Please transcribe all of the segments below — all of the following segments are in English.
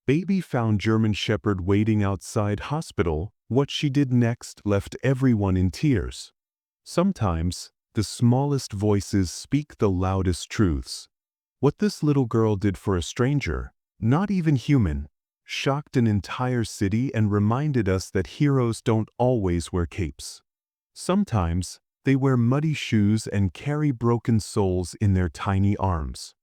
Baby found German Shepherd waiting outside hospital. What she did next left everyone in tears. Sometimes, the smallest voices speak the loudest truths. What this little girl did for a stranger, not even human, shocked an entire city and reminded us that heroes don't always wear capes. Sometimes, they wear muddy shoes and carry broken souls in their tiny arms.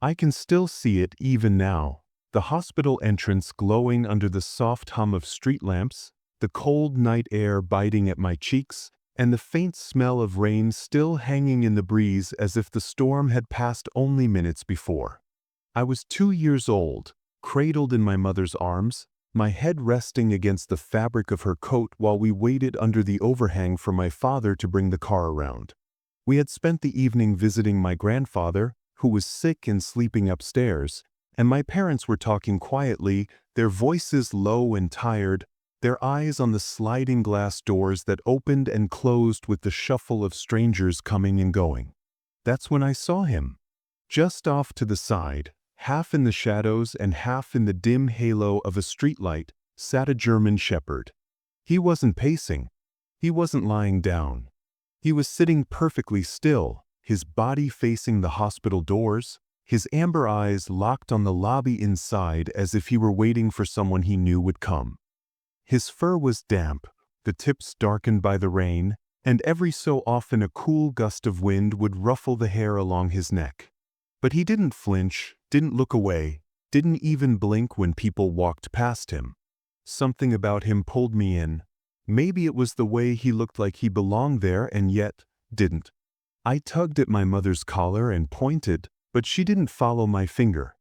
I can still see it even now, the hospital entrance glowing under the soft hum of street lamps, the cold night air biting at my cheeks, and the faint smell of rain still hanging in the breeze as if the storm had passed only minutes before. I was 2 years old, cradled in my mother's arms, my head resting against the fabric of her coat while we waited under the overhang for my father to bring the car around. We had spent the evening visiting my grandfather, who was sick and sleeping upstairs, and my parents were talking quietly, their voices low and tired, their eyes on the sliding glass doors that opened and closed with the shuffle of strangers coming and going. That's when I saw him. Just off to the side, half in the shadows and half in the dim halo of a streetlight, sat a German Shepherd. He wasn't pacing. He wasn't lying down. He was sitting perfectly still, his body facing the hospital doors, his amber eyes locked on the lobby inside as if he were waiting for someone he knew would come. His fur was damp, the tips darkened by the rain, and every so often a cool gust of wind would ruffle the hair along his neck. But he didn't flinch, didn't look away, didn't even blink when people walked past him. Something about him pulled me in. Maybe it was the way he looked like he belonged there and yet didn't. I tugged at my mother's collar and pointed, but she didn't follow my finger.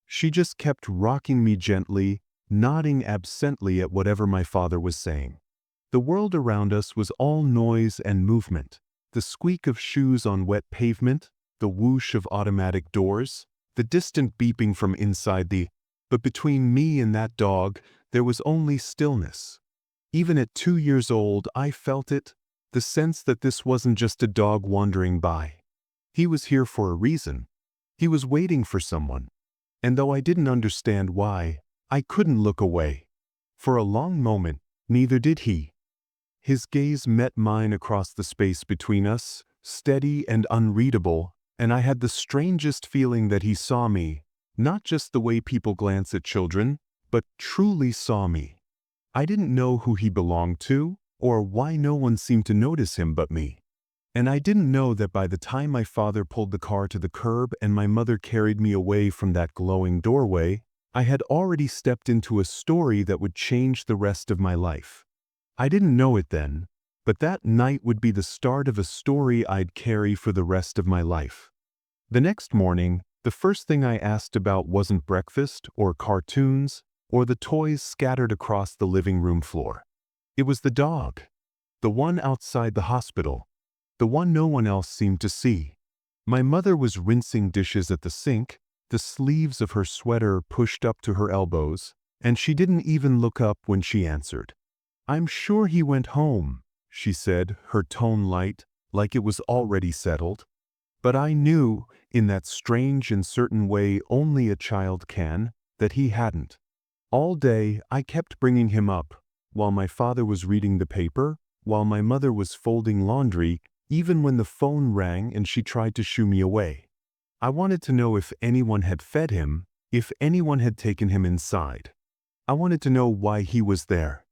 She just kept rocking me gently, nodding absently at whatever my father was saying. The world around us was all noise and movement, the squeak of shoes on wet pavement, the whoosh of automatic doors, the distant beeping from inside but between me and that dog, there was only stillness. Even at 2 years old, I felt it, the sense that this wasn't just a dog wandering by. He was here for a reason. He was waiting for someone. And though I didn't understand why, I couldn't look away. For a long moment, neither did he. His gaze met mine across the space between us, steady and unreadable, and I had the strangest feeling that he saw me, not just the way people glance at children, but truly saw me. I didn't know who he belonged to, or why no one seemed to notice him but me. And I didn't know that by the time my father pulled the car to the curb and my mother carried me away from that glowing doorway, I had already stepped into a story that would change the rest of my life. I didn't know it then, but that night would be the start of a story I'd carry for the rest of my life. The next morning, the first thing I asked about wasn't breakfast or cartoons or the toys scattered across the living room floor. It was the dog, the one outside the hospital, the one no one else seemed to see. My mother was rinsing dishes at the sink, the sleeves of her sweater pushed up to her elbows, and she didn't even look up when she answered. "I'm sure he went home," she said, her tone light, like it was already settled. But I knew, in that strange and certain way only a child can, that he hadn't. All day I kept bringing him up, while my father was reading the paper, while my mother was folding laundry, even when the phone rang and she tried to shoo me away. I wanted to know if anyone had fed him, if anyone had taken him inside. I wanted to know why he was there.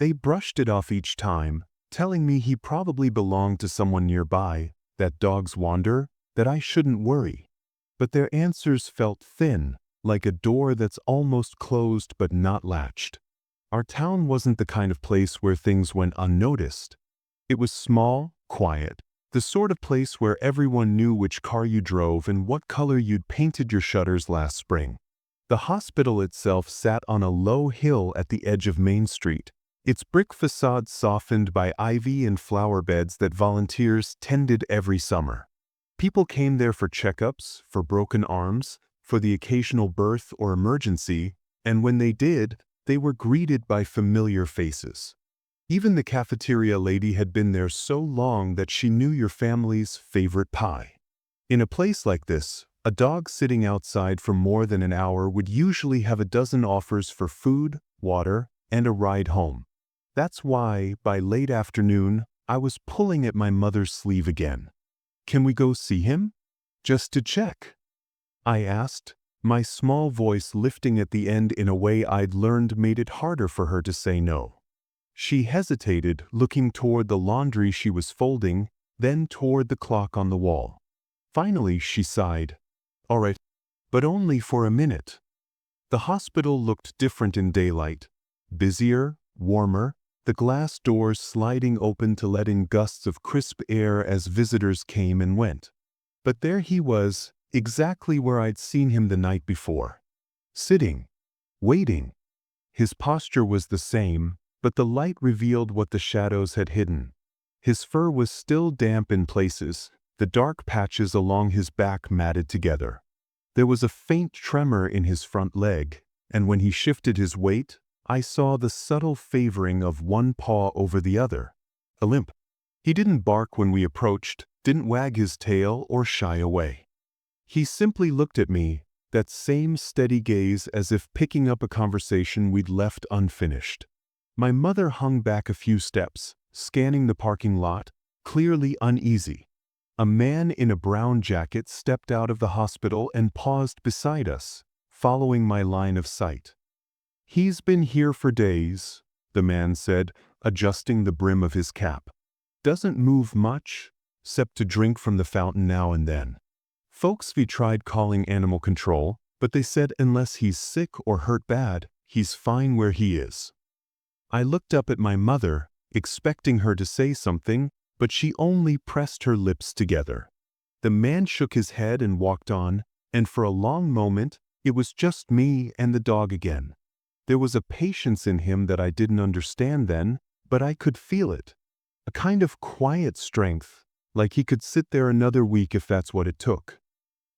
They brushed it off each time, telling me he probably belonged to someone nearby, that dogs wander, that I shouldn't worry. But their answers felt thin, like a door that's almost closed but not latched. Our town wasn't the kind of place where things went unnoticed. It was small, quiet, the sort of place where everyone knew which car you drove and what color you'd painted your shutters last spring. The hospital itself sat on a low hill at the edge of Main Street, its brick facade softened by ivy and flower beds that volunteers tended every summer. People came there for checkups, for broken arms, for the occasional birth or emergency, and when they did, they were greeted by familiar faces. Even the cafeteria lady had been there so long that she knew your family's favorite pie. In a place like this, A dog sitting outside for more than an hour would usually have a dozen offers for food, water, and a ride home. That's why, by late afternoon, I was pulling at my mother's sleeve again. "Can we go see him? Just to check?" I asked, my small voice lifting at the end in a way I'd learned made it harder for her to say no. She hesitated, looking toward the laundry she was folding, then toward the clock on the wall. Finally, she sighed. "All right, but only for a minute." The hospital looked different in daylight. Busier, warmer, the glass doors sliding open to let in gusts of crisp air as visitors came and went. But there he was, exactly where I'd seen him the night before. Sitting, waiting. His posture was the same, but the light revealed what the shadows had hidden. His fur was still damp in places, the dark patches along his back matted together. There was a faint tremor in his front leg, and when he shifted his weight, I saw the subtle favoring of one paw over the other. A limp. He didn't bark when we approached, didn't wag his tail or shy away. He simply looked at me, that same steady gaze as if picking up a conversation we'd left unfinished. My mother hung back a few steps, scanning the parking lot, clearly uneasy. A man in a brown jacket stepped out of the hospital and paused beside us, following my line of sight. "He's been here for days," the man said, adjusting the brim of his cap. "Doesn't move much, except to drink from the fountain now and then." Folksy tried calling animal control, but they said unless he's sick or hurt bad, he's fine where he is. I looked up at my mother, expecting her to say something, but she only pressed her lips together. The man shook his head and walked on, and for a long moment, it was just me and the dog again. There was a patience in him that I didn't understand then, but I could feel it. A kind of quiet strength, like he could sit there another week if that's what it took.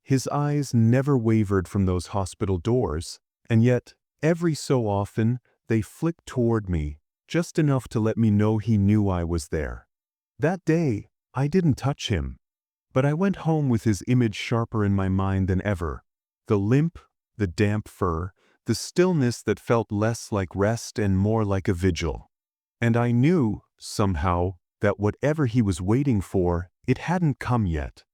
His eyes never wavered from those hospital doors, and yet, every so often, they flicked toward me, just enough to let me know he knew I was there. That day, I didn't touch him, but I went home with his image sharper in my mind than ever. The limp, the damp fur, the stillness that felt less like rest and more like a vigil. And I knew, somehow, that whatever he was waiting for, it hadn't come yet.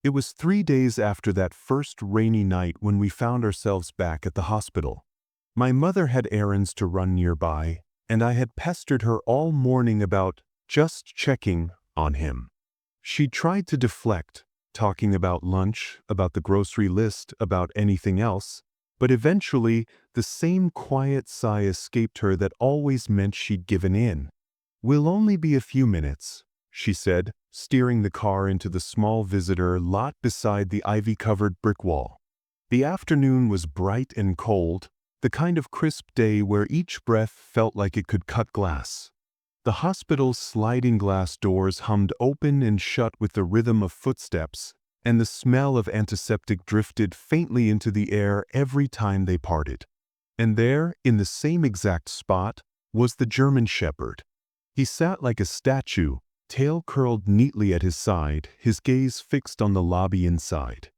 It was 3 days after that first rainy night when we found ourselves back at the hospital. My mother had errands to run nearby, and I had pestered her all morning about just checking on him. She tried to deflect, talking about lunch, about the grocery list, about anything else, but eventually the same quiet sigh escaped her that always meant she'd given in. "We'll only be a few minutes," she said, steering the car into the small visitor lot beside the ivy-covered brick wall. The afternoon was bright and cold, the kind of crisp day where each breath felt like it could cut glass. The hospital's sliding glass doors hummed open and shut with the rhythm of footsteps, and the smell of antiseptic drifted faintly into the air every time they parted. And there, in the same exact spot, was the German Shepherd. He sat like a statue, tail curled neatly at his side, his gaze fixed on the lobby inside.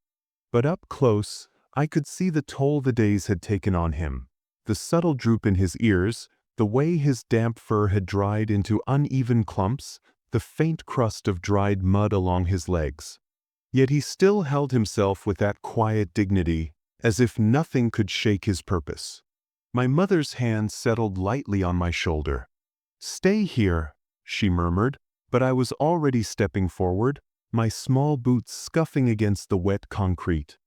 But up close, I could see the toll the days had taken on him, the subtle droop in his ears, the way his damp fur had dried into uneven clumps, the faint crust of dried mud along his legs. Yet he still held himself with that quiet dignity, as if nothing could shake his purpose. My mother's hand settled lightly on my shoulder. "Stay here," she murmured, but I was already stepping forward, my small boots scuffing against the wet concrete.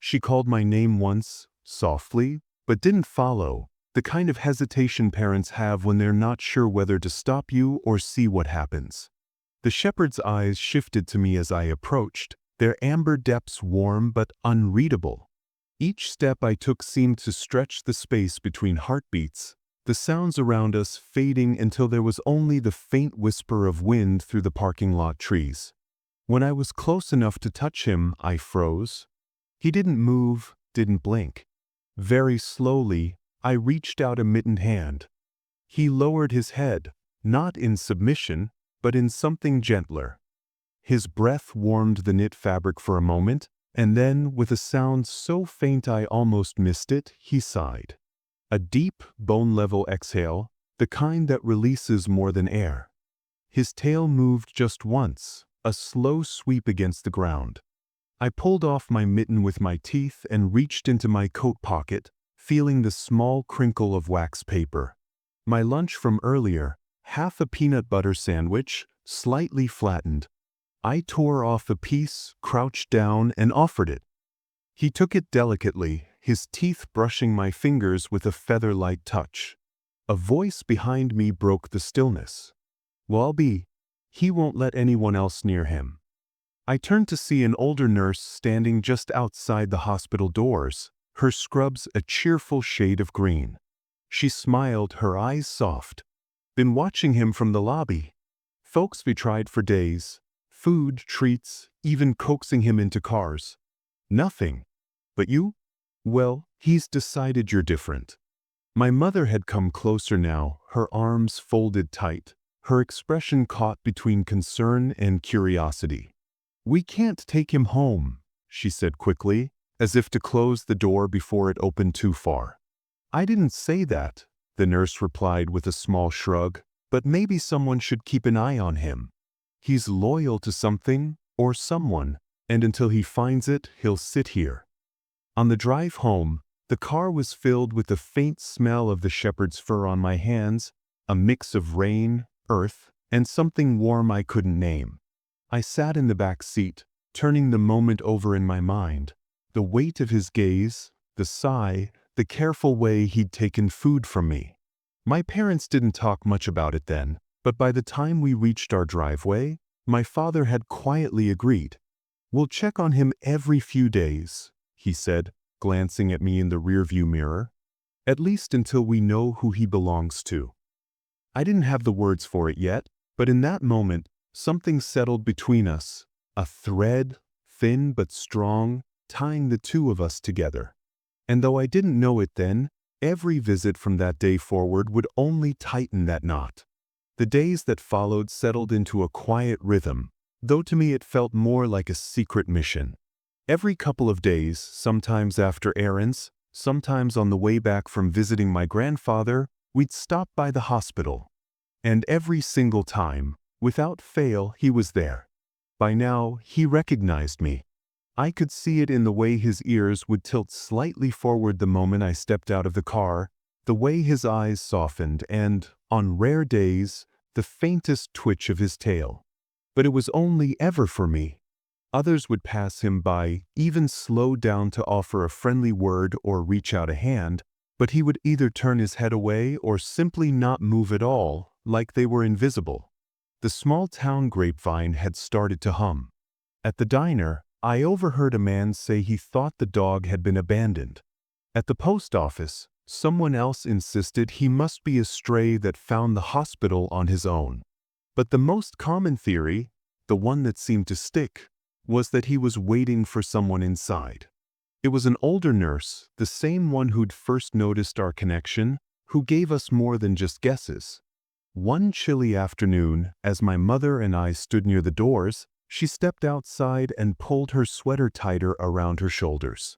She called my name once, softly, but didn't follow, the kind of hesitation parents have when they're not sure whether to stop you or see what happens. The shepherd's eyes shifted to me as I approached, their amber depths warm but unreadable. Each step I took seemed to stretch the space between heartbeats, the sounds around us fading until there was only the faint whisper of wind through the parking lot trees. When I was close enough to touch him, I froze. He didn't move, didn't blink. Very slowly, I reached out a mittened hand. He lowered his head, not in submission, but in something gentler. His breath warmed the knit fabric for a moment, And then, with a sound so faint I almost missed it, he sighed. A deep, bone-level exhale, the kind that releases more than air. His tail moved just once, a slow sweep against the ground. I pulled off my mitten with my teeth and reached into my coat pocket, feeling the small crinkle of wax paper. My lunch from earlier, half a peanut butter sandwich, slightly flattened. I tore off a piece, crouched down, and offered it. He took it delicately, his teeth brushing my fingers with a feather-light touch. A voice behind me broke the stillness. "Well, he won't let anyone else near him." I turned to see an older nurse standing just outside the hospital doors, her scrubs a cheerful shade of green. She smiled, her eyes soft. "Been watching him from the lobby. Folks we tried for days. Food, treats, even coaxing him into cars. Nothing. But you? Well, he's decided you're different." My mother had come closer now, her arms folded tight, her expression caught between concern and curiosity. "We can't take him home," she said quickly, as if to close the door before it opened too far. "I didn't say that," the nurse replied with a small shrug, "but maybe someone should keep an eye on him. He's loyal to something or someone, and until he finds it, he'll sit here." On the drive home, the car was filled with the faint smell of the shepherd's fur on my hands, a mix of rain, earth, and something warm I couldn't name. I sat in the back seat, turning the moment over in my mind. The weight of his gaze, the sigh, the careful way he'd taken food from me. My parents didn't talk much about it then, but by the time we reached our driveway, my father had quietly agreed. "We'll check on him every few days," he said, glancing at me in the rearview mirror. "At least until we know who he belongs to." I didn't have the words for it yet, but in that moment, something settled between us, a thread, thin but strong, tying the two of us together. And though I didn't know it then, every visit from that day forward would only tighten that knot. The days that followed settled into a quiet rhythm, though to me it felt more like a secret mission. Every couple of days, sometimes after errands, sometimes on the way back from visiting my grandfather, we'd stop by the hospital. And every single time, without fail, he was there. By now, he recognized me. I could see it in the way his ears would tilt slightly forward the moment I stepped out of the car, the way his eyes softened, and, on rare days, the faintest twitch of his tail. But it was only ever for me. Others would pass him by, even slow down to offer a friendly word or reach out a hand, but he would either turn his head away or simply not move at all, like they were invisible. The small-town grapevine had started to hum. At the diner, I overheard a man say he thought the dog had been abandoned. At the post office, someone else insisted he must be a stray that found the hospital on his own. But the most common theory, the one that seemed to stick, was that he was waiting for someone inside. It was an older nurse, the same one who'd first noticed our connection, who gave us more than just guesses. One chilly afternoon, as my mother and I stood near the doors, she stepped outside and pulled her sweater tighter around her shoulders.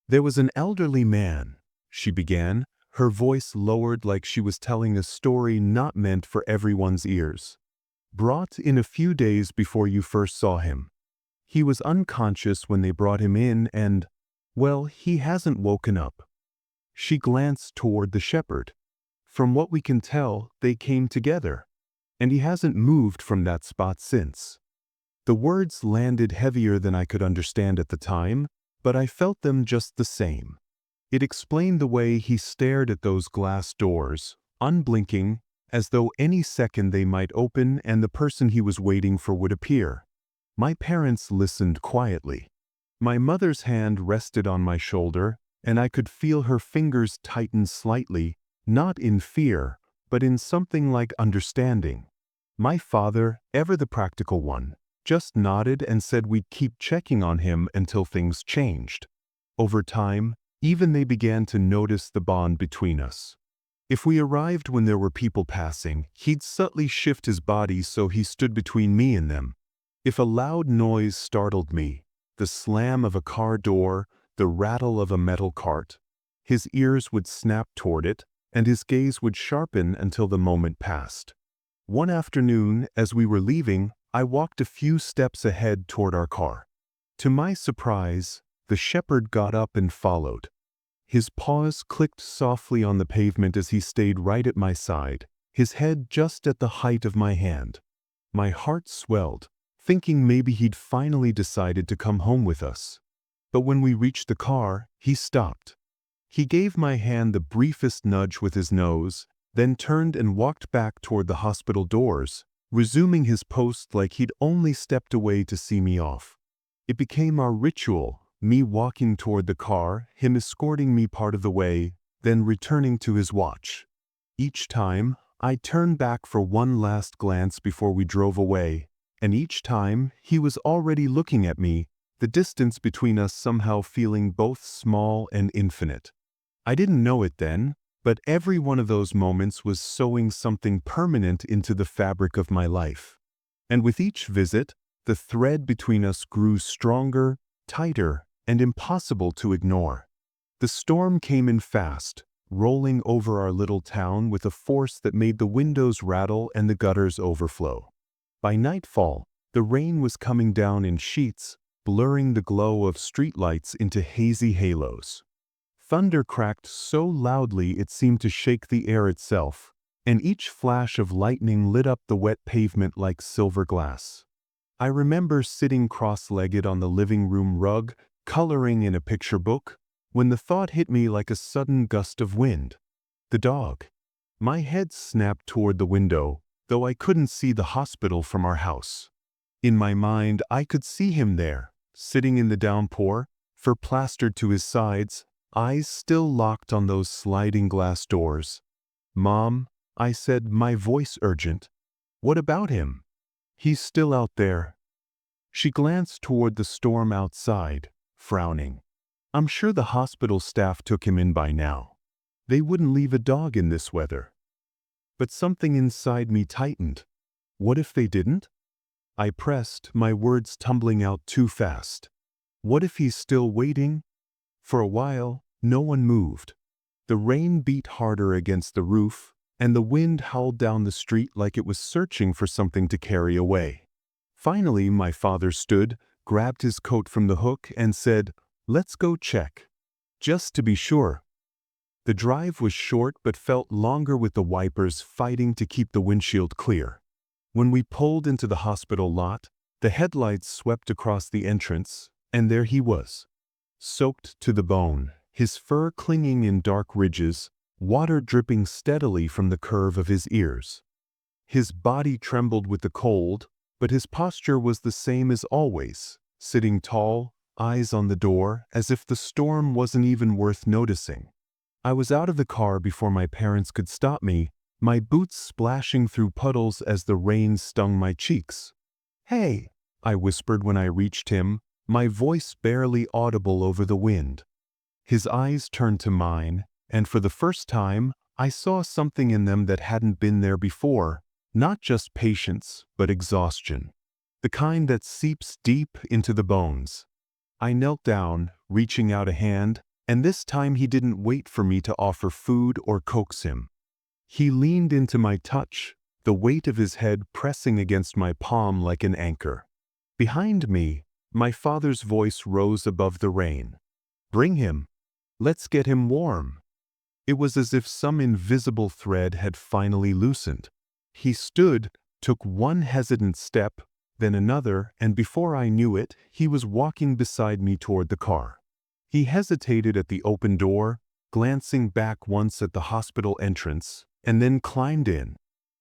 "There was an elderly man," she began, her voice lowered like she was telling a story not meant for everyone's ears. "Brought in a few days before you first saw him. He was unconscious when they brought him in and, well, he hasn't woken up." She glanced toward the shepherd. "From what we can tell, they came together, and he hasn't moved from that spot since." The words landed heavier than I could understand at the time, but I felt them just the same. It explained the way he stared at those glass doors, unblinking, as though any second they might open and the person he was waiting for would appear. My parents listened quietly. My mother's hand rested on my shoulder, and I could feel her fingers tighten slightly, not in fear, but in something like understanding. My father, ever the practical one, just nodded and said we'd keep checking on him until things changed. Over time, even they began to notice the bond between us. If we arrived when there were people passing, he'd subtly shift his body so he stood between me and them. If a loud noise startled me, the slam of a car door, the rattle of a metal cart. His ears would snap toward it, and his gaze would sharpen until the moment passed. One afternoon, as we were leaving, I walked a few steps ahead toward our car. To my surprise, the shepherd got up and followed. His paws clicked softly on the pavement as he stayed right at my side, his head just at the height of my hand. My heart swelled, thinking maybe he'd finally decided to come home with us. But when we reached the car, he stopped. He gave my hand the briefest nudge with his nose, then turned and walked back toward the hospital doors, resuming his post like he'd only stepped away to see me off. It became our ritual, me walking toward the car, him escorting me part of the way, then returning to his watch. Each time, I turned back for one last glance before we drove away, and each time he was already looking at me, the distance between us somehow feeling both small and infinite. I didn't know it then, but every one of those moments was sewing something permanent into the fabric of my life. And with each visit, the thread between us grew stronger, tighter, and impossible to ignore. The storm came in fast, rolling over our little town with a force that made the windows rattle and the gutters overflow. By nightfall, the rain was coming down in sheets, blurring the glow of streetlights into hazy halos. Thunder cracked so loudly it seemed to shake the air itself, and each flash of lightning lit up the wet pavement like silver glass. I remember sitting cross-legged on the living room rug, coloring in a picture book, when the thought hit me like a sudden gust of wind. The dog. My head snapped toward the window, though I couldn't see the hospital from our house. In my mind, I could see him there, sitting in the downpour, fur plastered to his sides, eyes still locked on those sliding glass doors. "Mom," I said, my voice urgent. "What about him? He's still out there." She glanced toward the storm outside, frowning. "I'm sure the hospital staff took him in by now. They wouldn't leave a dog in this weather." But something inside me tightened. What if they didn't? I pressed, my words tumbling out too fast. What if he's still waiting? For a while, no one moved. The rain beat harder against the roof, and the wind howled down the street like it was searching for something to carry away. Finally, my father stood, grabbed his coat from the hook, and said, "Let's go check. Just to be sure." The drive was short but felt longer with the wipers fighting to keep the windshield clear. When we pulled into the hospital lot, the headlights swept across the entrance, and there he was. Soaked to the bone, his fur clinging in dark ridges, water dripping steadily from the curve of his ears. His body trembled with the cold, but his posture was the same as always, sitting tall, eyes on the door, as if the storm wasn't even worth noticing. I was out of the car before my parents could stop me, my boots splashing through puddles as the rain stung my cheeks. "Hey," I whispered when I reached him, my voice barely audible over the wind. His eyes turned to mine, and for the first time, I saw something in them that hadn't been there before, not just patience, but exhaustion. The kind that seeps deep into the bones. I knelt down, reaching out a hand, and this time he didn't wait for me to offer food or coax him. He leaned into my touch, the weight of his head pressing against my palm like an anchor. Behind me, my father's voice rose above the rain. "Bring him. Let's get him warm." It was as if some invisible thread had finally loosened. He stood, took one hesitant step, then another, and before I knew it, he was walking beside me toward the car. He hesitated at the open door, glancing back once at the hospital entrance, and then climbed in.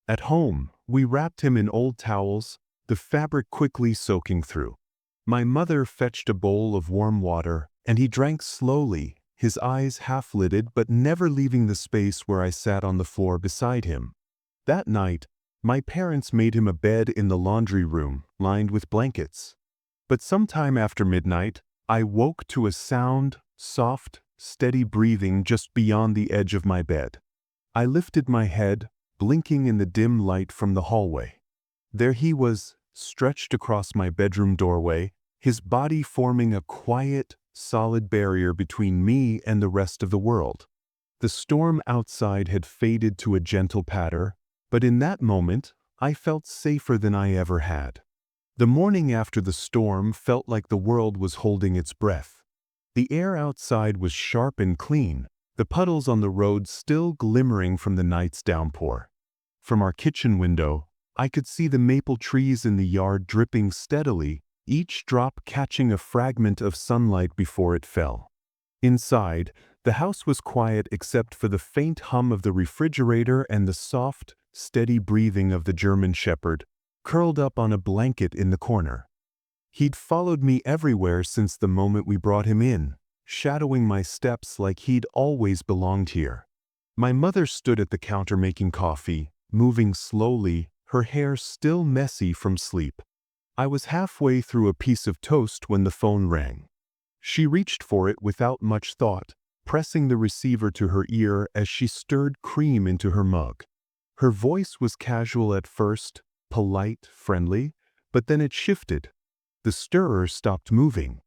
At home, we wrapped him in old towels, the fabric quickly soaking through. My mother fetched a bowl of warm water, and he drank slowly, his eyes half-lidded but never leaving the space where I sat on the floor beside him. That night, my parents made him a bed in the laundry room, lined with blankets. But sometime after midnight, I woke to a sound, soft, steady breathing just beyond the edge of my bed. I lifted my head, blinking in the dim light from the hallway. There he was, stretched across my bedroom doorway, his body forming a quiet, solid barrier between me and the rest of the world. The storm outside had faded to a gentle patter, but in that moment, I felt safer than I ever had. The morning after the storm felt like the world was holding its breath. The air outside was sharp and clean, the puddles on the road still glimmering from the night's downpour. From our kitchen window, I could see the maple trees in the yard dripping steadily, each drop catching a fragment of sunlight before it fell. Inside, the house was quiet except for the faint hum of the refrigerator and the soft, steady breathing of the German Shepherd, curled up on a blanket in the corner. He'd followed me everywhere since the moment we brought him in, shadowing my steps like he'd always belonged here. My mother stood at the counter making coffee, moving slowly, her hair still messy from sleep. I was halfway through a piece of toast when the phone rang. She reached for it without much thought, pressing the receiver to her ear as she stirred cream into her mug. Her voice was casual at first, polite, friendly, but then it shifted. The stirrer stopped moving.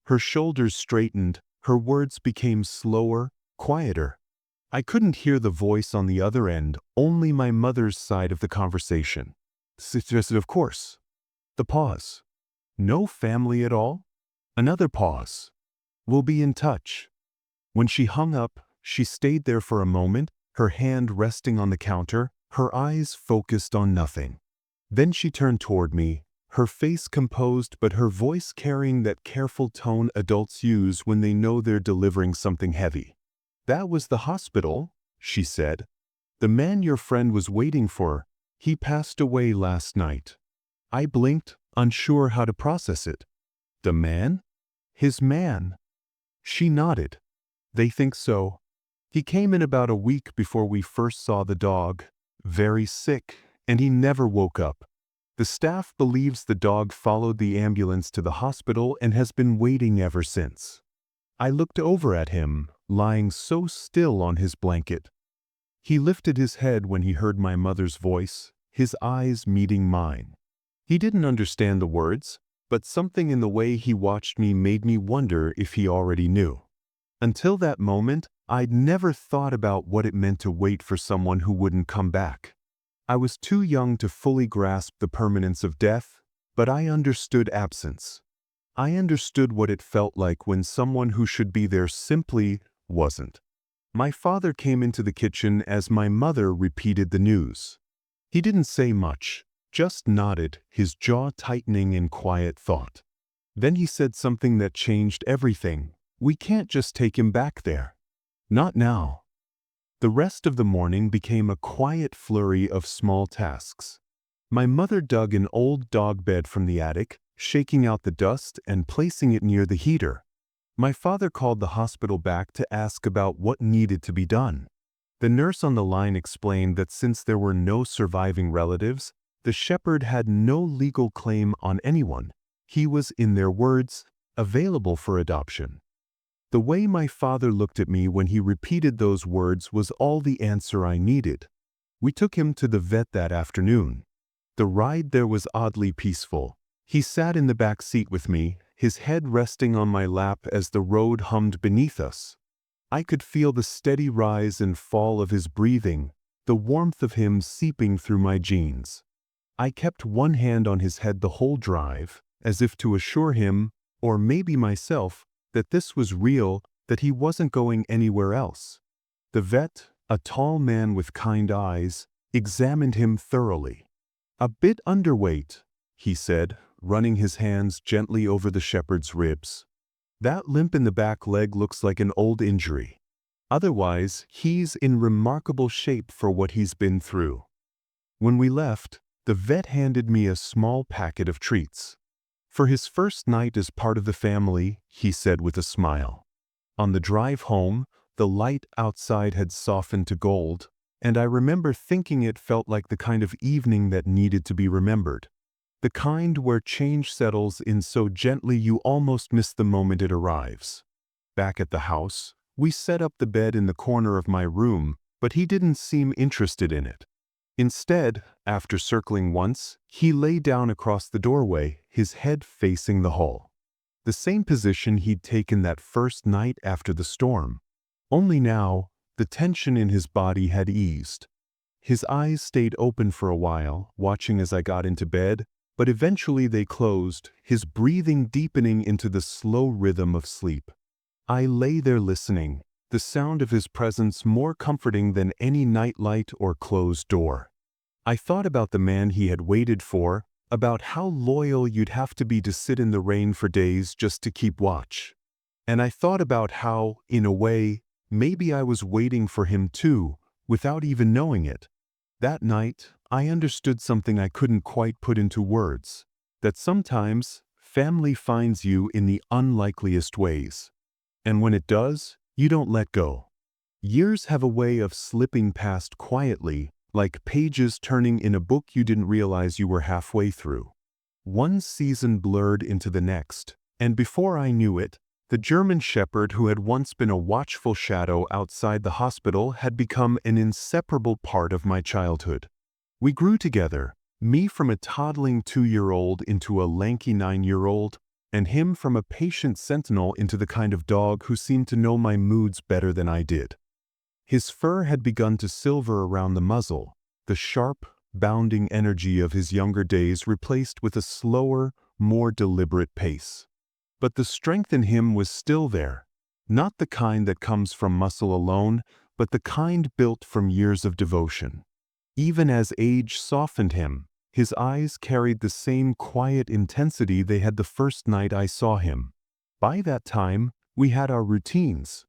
Her shoulders straightened, her words became slower, quieter. I couldn't hear the voice on the other end, only my mother's side of the conversation. Suggested, of course. The pause. No family at all? Another pause. We'll be in touch. When she hung up, she stayed there for a moment, her hand resting on the counter, her eyes focused on nothing. Then she turned toward me, her face composed but her voice carrying that careful tone adults use when they know they're delivering something heavy. "That was the hospital," she said. "The man your friend was waiting for, he passed away last night." I blinked, unsure how to process it. The man? His man. She nodded. "They think so. He came in about a week before we first saw the dog, very sick, and he never woke up. The staff believes the dog followed the ambulance to the hospital and has been waiting ever since." I looked over at him, lying so still on his blanket. He lifted his head when he heard my mother's voice, his eyes meeting mine. He didn't understand the words, but something in the way he watched me made me wonder if he already knew. Until that moment, I'd never thought about what it meant to wait for someone who wouldn't come back. I was too young to fully grasp the permanence of death, but I understood absence. I understood what it felt like when someone who should be there simply wasn't. My father came into the kitchen as my mother repeated the news. He didn't say much, just nodded, his jaw tightening in quiet thought. Then he said something that changed everything. "We can't just take him back there. Not now." The rest of the morning became a quiet flurry of small tasks. My mother dug an old dog bed from the attic, shaking out the dust and placing it near the heater. My father called the hospital back to ask about what needed to be done. The nurse on the line explained that since there were no surviving relatives, the shepherd had no legal claim on anyone. He was, in their words, available for adoption. The way my father looked at me when he repeated those words was all the answer I needed. We took him to the vet that afternoon. The ride there was oddly peaceful. He sat in the back seat with me, his head resting on my lap as the road hummed beneath us. I could feel the steady rise and fall of his breathing, the warmth of him seeping through my jeans. I kept one hand on his head the whole drive, as if to assure him, or maybe myself, that this was real, that he wasn't going anywhere else. The vet, a tall man with kind eyes, examined him thoroughly. "A bit underweight," he said, running his hands gently over the shepherd's ribs. "That limp in the back leg looks like an old injury. Otherwise, he's in remarkable shape for what he's been through." When we left, the vet handed me a small packet of treats. "For his first night as part of the family," he said with a smile. On the drive home, the light outside had softened to gold, and I remember thinking it felt like the kind of evening that needed to be remembered. The kind where change settles in so gently you almost miss the moment it arrives. Back at the house, we set up the bed in the corner of my room, but he didn't seem interested in it. Instead, after circling once, he lay down across the doorway, his head facing the hall. the same position he'd taken that first night after the storm. Only now, the tension in his body had eased. His eyes stayed open for a while, watching as I got into bed, but eventually they closed, his breathing deepening into the slow rhythm of sleep. I lay there listening, the sound of his presence more comforting than any nightlight or closed door. I thought about the man he had waited for, about how loyal you'd have to be to sit in the rain for days just to keep watch. And I thought about how, in a way, maybe I was waiting for him too, without even knowing it. That night, I understood something I couldn't quite put into words, that sometimes family finds you in the unlikeliest ways. And when it does, you don't let go. Years have a way of slipping past quietly, like pages turning in a book you didn't realize you were halfway through. One season blurred into the next, and before I knew it, the German Shepherd who had once been a watchful shadow outside the hospital had become an inseparable part of my childhood. We grew together, me from a toddling 2-year-old into a lanky 9-year-old, and him from a patient sentinel into the kind of dog who seemed to know my moods better than I did. His fur had begun to silver around the muzzle, the sharp, bounding energy of his younger days replaced with a slower, more deliberate pace. But the strength in him was still there, not the kind that comes from muscle alone, but the kind built from years of devotion. Even as age softened him, his eyes carried the same quiet intensity they had the first night I saw him. By that time, we had our routines.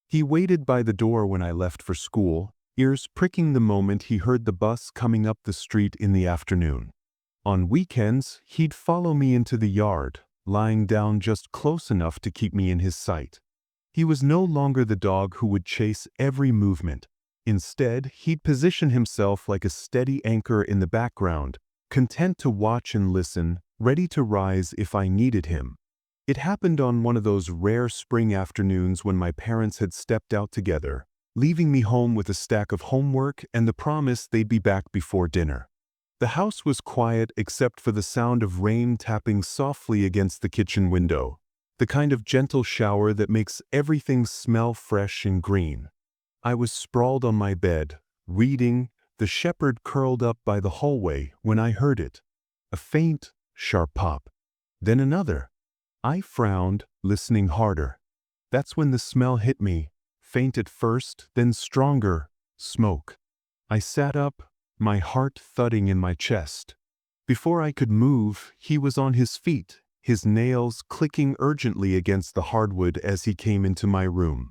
He waited by the door when I left for school, ears pricking the moment he heard the bus coming up the street in the afternoon. On weekends, he'd follow me into the yard, lying down just close enough to keep me in his sight. He was no longer the dog who would chase every movement. Instead, he'd position himself like a steady anchor in the background, content to watch and listen, ready to rise if I needed him. It happened on one of those rare spring afternoons when my parents had stepped out together, leaving me home with a stack of homework and the promise they'd be back before dinner. The house was quiet except for the sound of rain tapping softly against the kitchen window, the kind of gentle shower that makes everything smell fresh and green. I was sprawled on my bed, reading, the shepherd curled up by the hallway when I heard it. A faint, sharp pop. Then another. I frowned, listening harder. That's when the smell hit me, faint at first, then stronger, smoke. I sat up, my heart thudding in my chest. Before I could move, he was on his feet, his nails clicking urgently against the hardwood as he came into my room.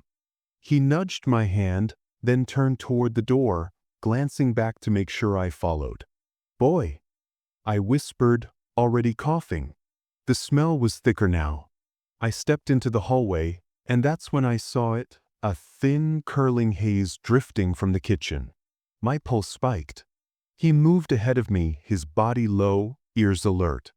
He nudged my hand, then turned toward the door, glancing back to make sure I followed. "Boy," I whispered, already coughing. The smell was thicker now. I stepped into the hallway, and that's when I saw it, a thin, curling haze drifting from the kitchen. My pulse spiked. He moved ahead of me, his body low, ears alert.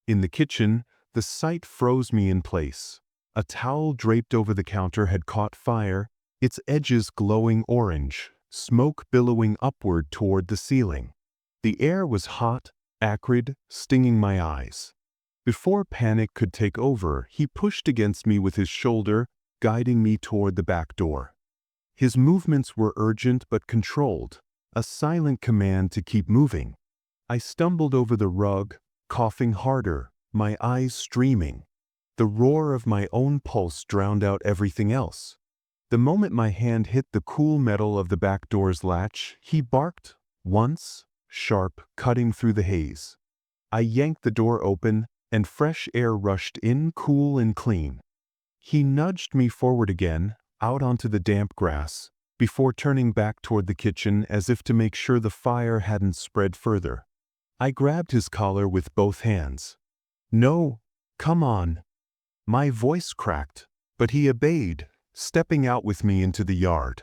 In the kitchen, the sight froze me in place. A towel draped over the counter had caught fire, its edges glowing orange, smoke billowing upward toward the ceiling. The air was hot, acrid, stinging my eyes. Before panic could take over, he pushed against me with his shoulder, guiding me toward the back door. His movements were urgent but controlled, a silent command to keep moving. I stumbled over the rug, coughing harder, my eyes streaming. The roar of my own pulse drowned out everything else. The moment my hand hit the cool metal of the back door's latch, he barked, once, sharp, cutting through the haze. I yanked the door open, and fresh air rushed in, cool and clean. He nudged me forward again, out onto the damp grass, before turning back toward the kitchen as if to make sure the fire hadn't spread further. I grabbed his collar with both hands. "No, come on." My voice cracked, but he obeyed, stepping out with me into the yard.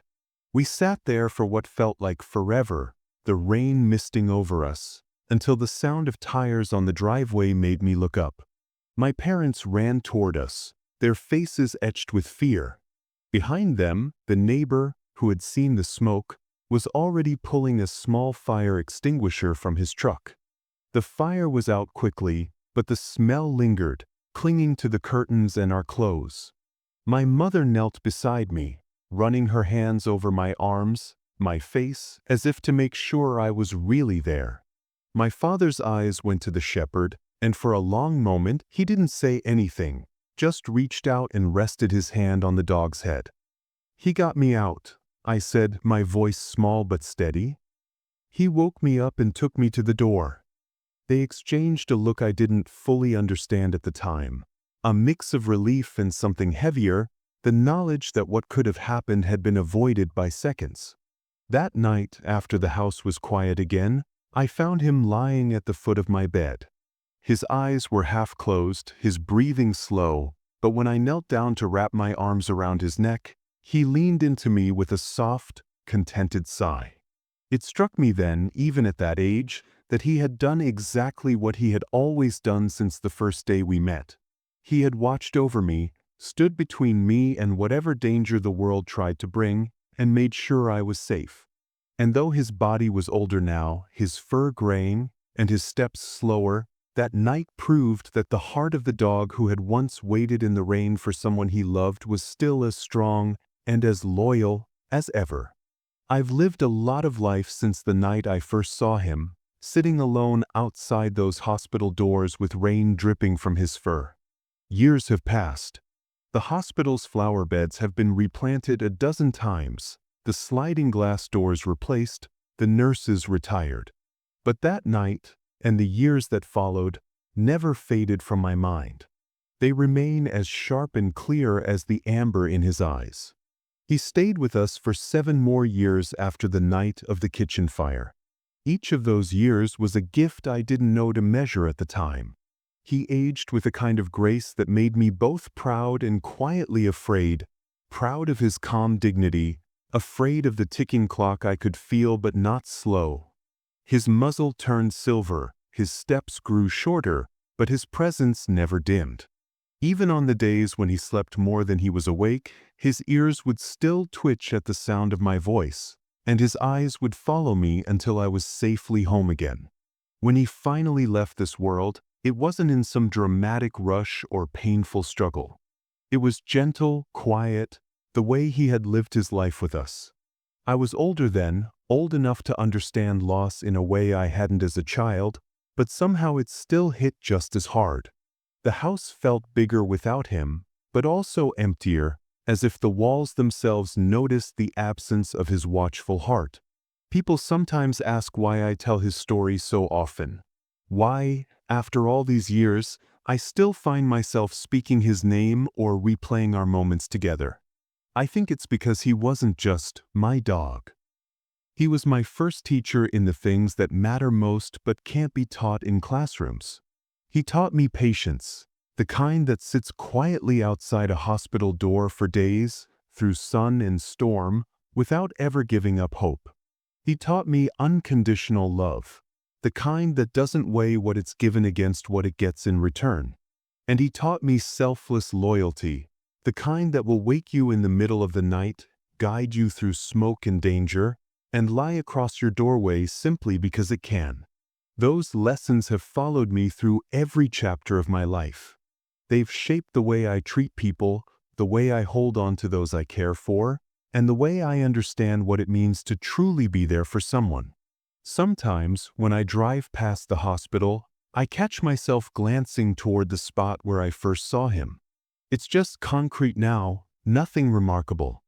We sat there for what felt like forever, the rain misting over us, until the sound of tires on the driveway made me look up. My parents ran toward us, their faces etched with fear. Behind them, the neighbor, who had seen the smoke, was already pulling a small fire extinguisher from his truck. The fire was out quickly, but the smell lingered, clinging to the curtains and our clothes. My mother knelt beside me, running her hands over my arms, my face, as if to make sure I was really there. My father's eyes went to the shepherd, and for a long moment he didn't say anything, just reached out and rested his hand on the dog's head. "He got me out," I said, my voice small but steady. "He woke me up and took me to the door." They exchanged a look I didn't fully understand at the time. A mix of relief and something heavier, the knowledge that what could have happened had been avoided by seconds. That night, after the house was quiet again, I found him lying at the foot of my bed. His eyes were half closed, his breathing slow, but when I knelt down to wrap my arms around his neck, he leaned into me with a soft, contented sigh. It struck me then, even at that age, that he had done exactly what he had always done since the first day we met. He had watched over me, stood between me and whatever danger the world tried to bring, and made sure I was safe. And though his body was older now, his fur graying, and his steps slower, that night proved that the heart of the dog who had once waited in the rain for someone he loved was still as strong and as loyal as ever. I've lived a lot of life since the night I first saw him, sitting alone outside those hospital doors with rain dripping from his fur. Years have passed. The hospital's flower beds have been replanted a dozen times, the sliding glass doors replaced, the nurses retired. But that night, and the years that followed, never faded from my mind. They remain as sharp and clear as the amber in his eyes. He stayed with us for 7 more years after the night of the kitchen fire. Each of those years was a gift I didn't know to measure at the time. He aged with a kind of grace that made me both proud and quietly afraid, proud of his calm dignity, afraid of the ticking clock I could feel but not slow. His muzzle turned silver, his steps grew shorter, but his presence never dimmed. Even on the days when he slept more than he was awake, his ears would still twitch at the sound of my voice, and his eyes would follow me until I was safely home again. When he finally left this world, it wasn't in some dramatic rush or painful struggle. It was gentle, quiet, the way he had lived his life with us. I was older then, old enough to understand loss in a way I hadn't as a child, but somehow it still hit just as hard. The house felt bigger without him, but also emptier, as if the walls themselves noticed the absence of his watchful heart. People sometimes ask why I tell his story so often. Why, after all these years, I still find myself speaking his name or replaying our moments together. I think it's because he wasn't just my dog. He was my first teacher in the things that matter most but can't be taught in classrooms. He taught me patience, the kind that sits quietly outside a hospital door for days, through sun and storm, without ever giving up hope. He taught me unconditional love, the kind that doesn't weigh what it's given against what it gets in return. And he taught me selfless loyalty, the kind that will wake you in the middle of the night, guide you through smoke and danger, and lie across your doorway simply because it can. Those lessons have followed me through every chapter of my life. They've shaped the way I treat people, the way I hold on to those I care for, and the way I understand what it means to truly be there for someone. Sometimes, when I drive past the hospital, I catch myself glancing toward the spot where I first saw him. It's just concrete now, nothing remarkable.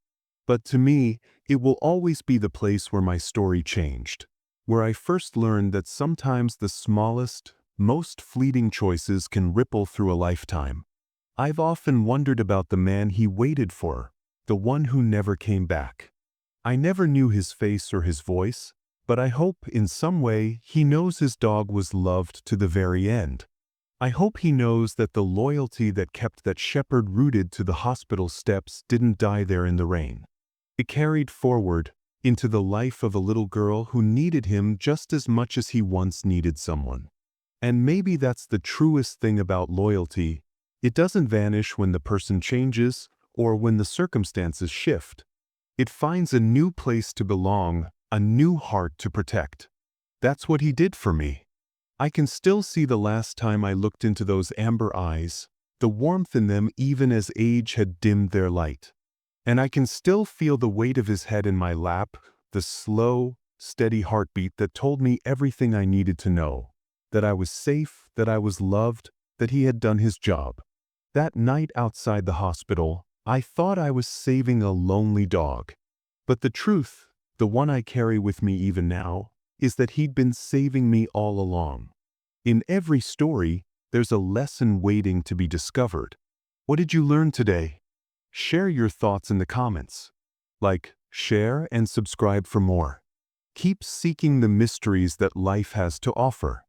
But to me, it will always be the place where my story changed, where I first learned that sometimes the smallest, most fleeting choices can ripple through a lifetime. I've often wondered about the man he waited for, the one who never came back. I never knew his face or his voice, but I hope in some way he knows his dog was loved to the very end. I hope he knows that the loyalty that kept that shepherd rooted to the hospital steps didn't die there in the rain. It carried forward into the life of a little girl who needed him just as much as he once needed someone. And maybe that's the truest thing about loyalty. It doesn't vanish when the person changes or when the circumstances shift. It finds a new place to belong, a new heart to protect. That's what he did for me. I can still see the last time I looked into those amber eyes, the warmth in them even as age had dimmed their light. And I can still feel the weight of his head in my lap, the slow, steady heartbeat that told me everything I needed to know. That I was safe, that I was loved, that he had done his job. That night outside the hospital, I thought I was saving a lonely dog. But the truth, the one I carry with me even now, is that he'd been saving me all along. In every story, there's a lesson waiting to be discovered. What did you learn today? Share your thoughts in the comments. Like, share, and subscribe for more. Keep seeking the mysteries that life has to offer.